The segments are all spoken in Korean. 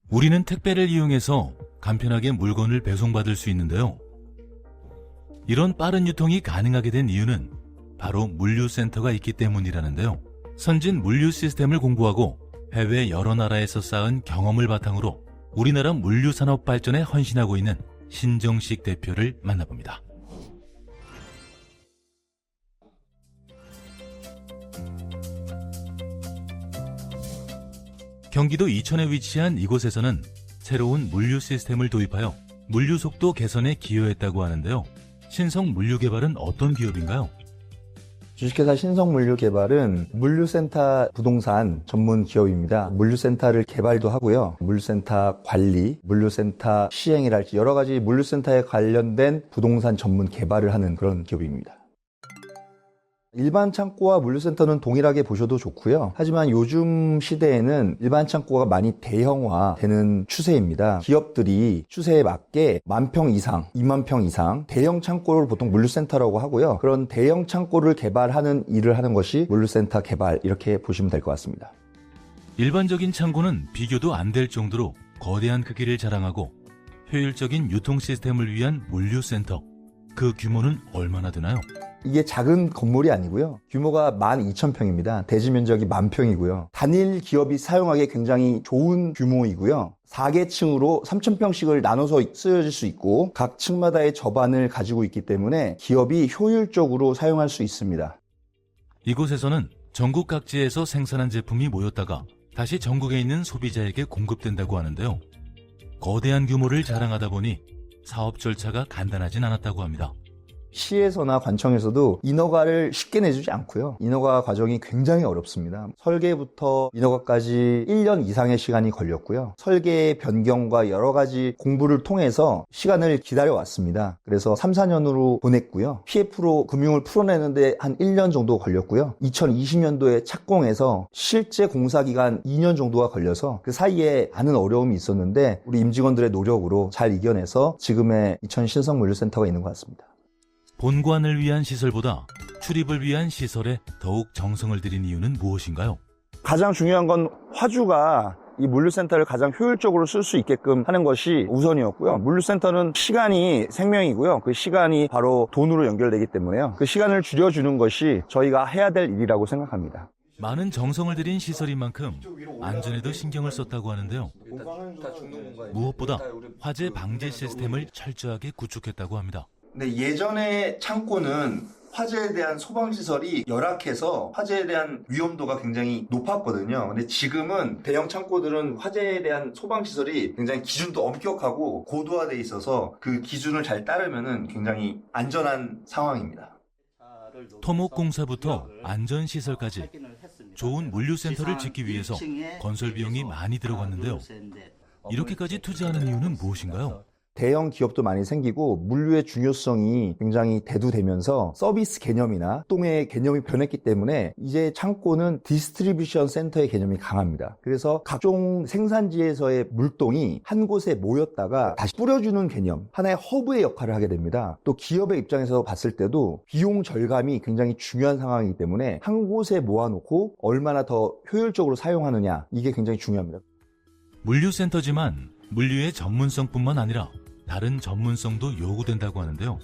우리는 택배를 이용해서 간편하게 물건을 배송받을 수 있는데요. 이런 빠른 유통이 가능하게 된 이유는 바로 물류센터가 있기 때문이라는데요. 선진 물류 시스템을 공부하고 해외 여러 나라에서 쌓은 경험을 바탕으로 우리나라 물류산업 발전에 헌신하고 있는 신정식 대표를 만나봅니다. 경기도 이천에 위치한 이곳에서는 새로운 물류 시스템을 도입하여 물류 속도 개선에 기여했다고 하는데요. 신성물류개발은 어떤 기업인가요? 주식회사 신성물류개발은 물류센터 부동산 전문 기업입니다. 물류센터를 개발도 하고요. 물류센터 관리, 물류센터 시행이랄지 여러 가지 물류센터에 관련된 부동산 전문 개발을 하는 그런 기업입니다. 일반 창고와 물류센터는 동일하게 보셔도 좋고요. 하지만 요즘 시대에는 일반 창고가 많이 대형화되는 추세입니다. 기업들이 추세에 맞게 10,000평 이상, 20,000평 이상 대형 창고를 보통 물류센터라고 하고요. 그런 대형 창고를 개발하는 일을 하는 것이 물류센터 개발, 이렇게 보시면 될 것 같습니다. 일반적인 창고는 비교도 안 될 정도로 거대한 크기를 자랑하고 효율적인 유통 시스템을 위한 물류센터. 그 규모는 얼마나 되나요? 이게 작은 건물이 아니고요. 규모가 12,000평입니다. 대지 면적이 10,000평이고요. 단일 기업이 사용하기에 굉장히 좋은 규모이고요. 4개 층으로 3,000평씩을 나눠서 쓰여질 수 있고 각 층마다의 저반을 가지고 있기 때문에 기업이 효율적으로 사용할 수 있습니다. 이곳에서는 전국 각지에서 생산한 제품이 모였다가 다시 전국에 있는 소비자에게 공급된다고 하는데요. 거대한 규모를 자랑하다 보니 사업 절차가 간단하진 않았다고 합니다. 시에서나 관청에서도 인허가를 쉽게 내주지 않고요. 인허가 과정이 굉장히 어렵습니다. 설계부터 인허가까지 1년 이상의 시간이 걸렸고요. 설계 변경과 여러 가지 공부를 통해서 시간을 기다려왔습니다. 그래서 3, 4년으로 보냈고요. PF로 금융을 풀어내는데 한 1년 정도 걸렸고요. 2020년도에 착공해서 실제 공사기간 2년 정도가 걸려서 그 사이에 많은 어려움이 있었는데 우리 임직원들의 노력으로 잘 이겨내서 지금의 이천 신성물류센터가 있는 것 같습니다. 본관을 위한 시설보다 출입을 위한 시설에 더욱 정성을 들인 이유는 무엇인가요? 가장 중요한 건 화주가 이 물류센터를 가장 효율적으로 쓸 수 있게끔 하는 것이 우선이었고요. 물류센터는 시간이 생명이고요. 그 시간이 바로 돈으로 연결되기 때문에요. 그 시간을 줄여주는 것이 저희가 해야 될 일이라고 생각합니다. 많은 정성을 들인 시설인 만큼 안전에도 신경을 썼다고 하는데요. 무엇보다 화재 방지 시스템을 철저하게 구축했다고 합니다. 근데 예전에 창고는 화재에 대한 소방시설이 열악해서 화재에 대한 위험도가 굉장히 높았거든요. 근데 지금은 대형 창고들은 화재에 대한 소방시설이 굉장히 기준도 엄격하고 고도화되어 있어서 그 기준을 잘 따르면 굉장히 안전한 상황입니다. 토목공사부터 안전시설까지 좋은 물류센터를 짓기 위해서 건설 비용이 많이 들어갔는데요. 이렇게까지 투자하는 이유는 무엇인가요? 대형 기업도 많이 생기고 물류의 중요성이 굉장히 대두되면서 서비스 개념이나 동의 개념이 변했기 때문에 이제 창고는 디스트리뷰션 센터의 개념이 강합니다. 그래서 각종 생산지에서의 물동이 한 곳에 모였다가 다시 뿌려주는 개념, 하나의 허브의 역할을 하게 됩니다. 또 기업의 입장에서 봤을 때도 비용 절감이 굉장히 중요한 상황이기 때문에 한 곳에 모아놓고 얼마나 더 효율적으로 사용하느냐, 이게 굉장히 중요합니다. 물류센터지만 물류의 전문성뿐만 아니라 다른 전문성도 요구된다고 하는데요.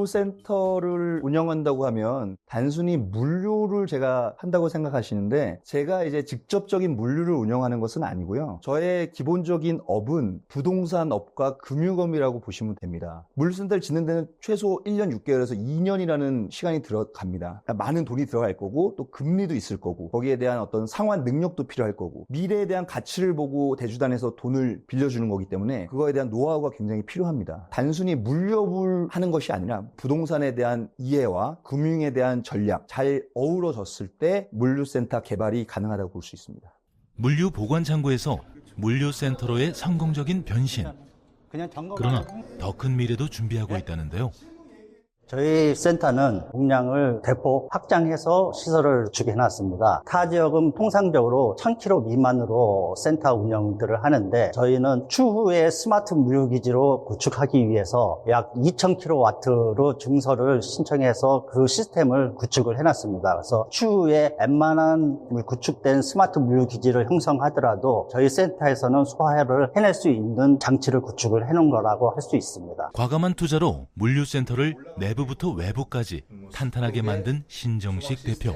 물류센터를 운영한다고 하면 단순히 물류를 제가 한다고 생각하시는데 제가 이제 직접적인 물류를 운영하는 것은 아니고요. 저의 기본적인 업은 부동산 업과 금융업이라고 보시면 됩니다. 물류센터를 짓는 데는 최소 1년 6개월에서 2년이라는 시간이 들어갑니다. 그러니까 많은 돈이 들어갈 거고 또 금리도 있을 거고 거기에 대한 어떤 상환 능력도 필요할 거고 미래에 대한 가치를 보고 대주단에서 돈을 빌려주는 거기 때문에 그거에 대한 노하우가 굉장히 필요합니다. 단순히 물류업을 하는 것이 아니라 부동산에 대한 이해와 금융에 대한 전략 잘 어우러졌을 때 물류센터 개발이 가능하다고 볼 수 있습니다. 물류 보관창고에서 물류센터로의 성공적인 변신. 그러나 더 큰 미래도 준비하고 있다는데요. 저희 센터는 용량을 대폭 확장해서 시설을 구축해 놨습니다. 타 지역은 통상적으로 1000km 미만으로 센터 운영들을 하는데 저희는 추후에 스마트 물류기지로 구축하기 위해서 약 2000kW로 증서를 신청해서 그 시스템을 구축을 해 놨습니다. 그래서 추후에 웬만한 구축된 스마트 물류기지를 형성하더라도 저희 센터에서는 소화를 해낼 수 있는 장치를 구축을 해 놓은 거라고 할 수 있습니다. 과감한 투자로 물류센터를 내부부터 외부까지 탄탄하게 만든 신정식 대표.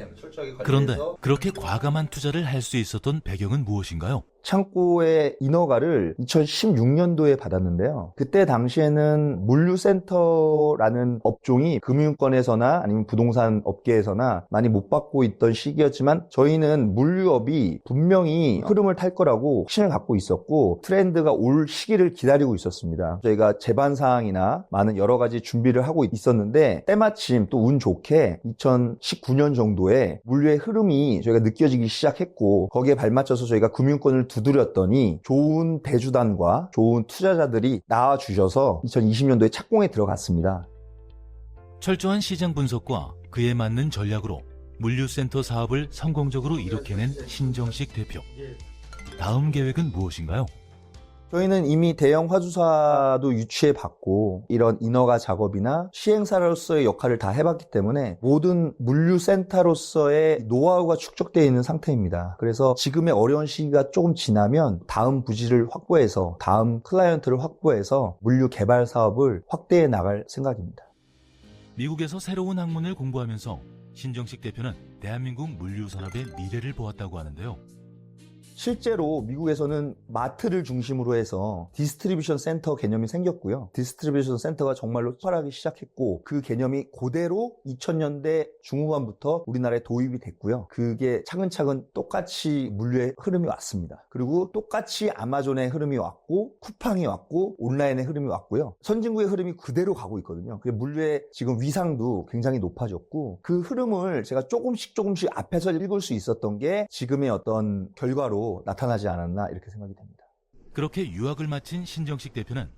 그런데 그렇게 과감한 투자를 할 수 있었던 배경은 무엇인가요? 창고의 인허가를 2016년도에 받았는데요. 그때 당시에는 물류센터라는 업종이 금융권에서나 아니면 부동산 업계에서나 많이 못 받고 있던 시기였지만 저희는 물류업이 분명히 흐름을 탈 거라고 확신을 갖고 있었고 트렌드가 올 시기를 기다리고 있었습니다. 저희가 제반 사항이나 많은 여러 가지 준비를 하고 있었는데 때마침 또 운 좋게 2019년 정도에 물류의 흐름이 저희가 느껴지기 시작했고 거기에 발맞춰서 저희가 금융권을 두드렸더니 좋은 대주단과 좋은 투자자들이 나와주셔서 2020년도에 착공에 들어갔습니다. 철저한 시장 분석과 그에 맞는 전략으로 물류센터 사업을 성공적으로 일으켜낸 신정식 대표. 다음 계획은 무엇인가요? 저희는 이미 대형 화주사도 유치해 봤고 이런 인허가 작업이나 시행사로서의 역할을 다 해봤기 때문에 모든 물류센터로서의 노하우가 축적되어 있는 상태입니다. 그래서 지금의 어려운 시기가 조금 지나면 다음 부지를 확보해서 다음 클라이언트를 확보해서 물류 개발 사업을 확대해 나갈 생각입니다. 미국에서 새로운 학문을 공부하면서 신정식 대표는 대한민국 물류산업의 미래를 보았다고 하는데요. 실제로 미국에서는 마트를 중심으로 해서 디스트리뷰션 센터 개념이 생겼고요. 디스트리뷰션 센터가 정말로 활발하기 시작했고 그 개념이 그대로 2000년대 중후반부터 우리나라에 도입이 됐고요. 그게 차근차근 똑같이 물류의 흐름이 왔습니다. 그리고 똑같이 아마존의 흐름이 왔고 쿠팡이 왔고 온라인의 흐름이 왔고요. 선진국의 흐름이 그대로 가고 있거든요. 물류의 지금 위상도 굉장히 높아졌고 그 흐름을 제가 조금씩 앞에서 읽을 수 있었던 게 지금의 어떤 결과로 나타나지 않았나 이렇게 생각이 됩니다. 그렇게 유학을 마친 신정식 대표는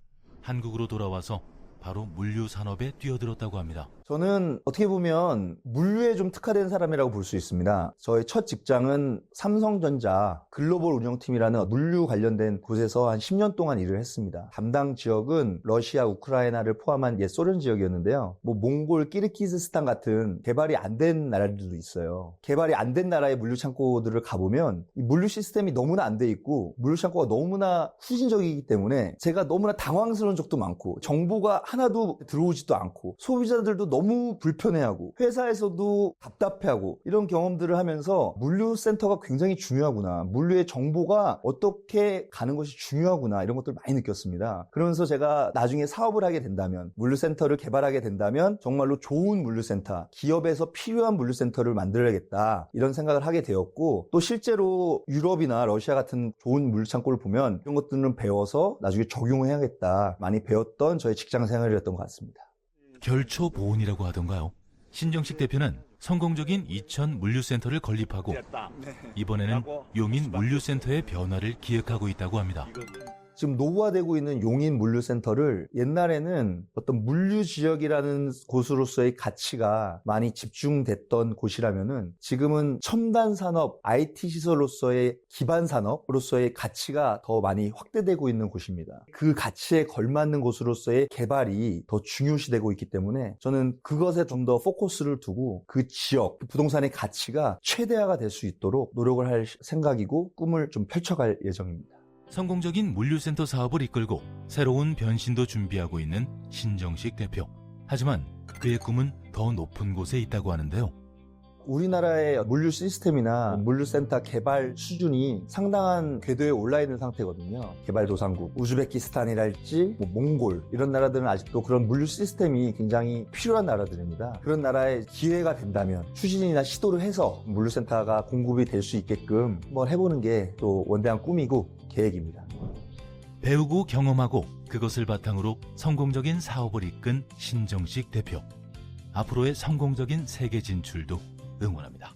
한국으로 돌아와서 바로 물류 산업에 뛰어들었다고 합니다. 저는 어떻게 보면 물류에 좀 특화된 사람이라고 볼 수 있습니다. 저의 첫 직장은 삼성전자 글로벌 운영팀이라는 물류 관련된 곳에서 한 10년 동안 일을 했습니다. 담당 지역은 러시아, 우크라이나를 포함한 옛 소련 지역이었는데요. 몽골, 키르기즈스탄 같은 개발이 안 된 나라들도 있어요. 개발이 안 된 나라의 물류 창고들을 가보면 이 물류 시스템이 너무나 안 돼 있고 물류 창고가 너무나 후진적이기 때문에 제가 너무나 당황스러운 적도 많고 정보가 하나도 들어오지도 않고 소비자들도 너무 불편해하고 회사에서도 답답해하고 이런 경험들을 하면서 물류센터가 굉장히 중요하구나. 물류의 정보가 어떻게 가는 것이 중요하구나. 이런 것들을 많이 느꼈습니다. 그러면서 제가 나중에 사업을 하게 된다면 물류센터를 개발하게 된다면 정말로 좋은 물류센터, 기업에서 필요한 물류센터를 만들어야겠다. 이런 생각을 하게 되었고 또 실제로 유럽이나 러시아 같은 좋은 물류창고를 보면 이런 것들은 배워서 나중에 적용해야겠다. 많이 배웠던 저의 직장 생활이었던 것 같습니다. 결초보온이라고 하던가요? 신정식 대표는 성공적인 이천 물류센터를 건립하고 이번에는 용인 물류센터의 변화를 기획하고 있다고 합니다. 지금 노후화되고 있는 용인 물류센터를 옛날에는 어떤 물류지역이라는 곳으로서의 가치가 많이 집중됐던 곳이라면은 지금은 첨단 산업, IT 시설로서의 기반 산업으로서의 가치가 더 많이 확대되고 있는 곳입니다. 그 가치에 걸맞는 곳으로서의 개발이 더 중요시되고 있기 때문에 저는 그것에 좀 더 포커스를 두고 그 지역, 그 부동산의 가치가 최대화가 될 수 있도록 노력을 할 생각이고 꿈을 좀 펼쳐갈 예정입니다. 성공적인 물류센터 사업을 이끌고 새로운 변신도 준비하고 있는 신정식 대표. 하지만 그의 꿈은 더 높은 곳에 있다고 하는데요. 우리나라의 물류 시스템이나 물류센터 개발 수준이 상당한 궤도에 올라 있는 상태거든요. 개발도상국, 우즈베키스탄이랄지 몽골 이런 나라들은 아직도 그런 물류 시스템이 굉장히 필요한 나라들입니다. 그런 나라에 기회가 된다면 추진이나 시도를 해서 물류센터가 공급이 될 수 있게끔 한번 해보는 게 또 원대한 꿈이고 계획입니다. 배우고 경험하고 그것을 바탕으로 성공적인 사업을 이끈 신정식 대표. 앞으로의 성공적인 세계 진출도 응원합니다.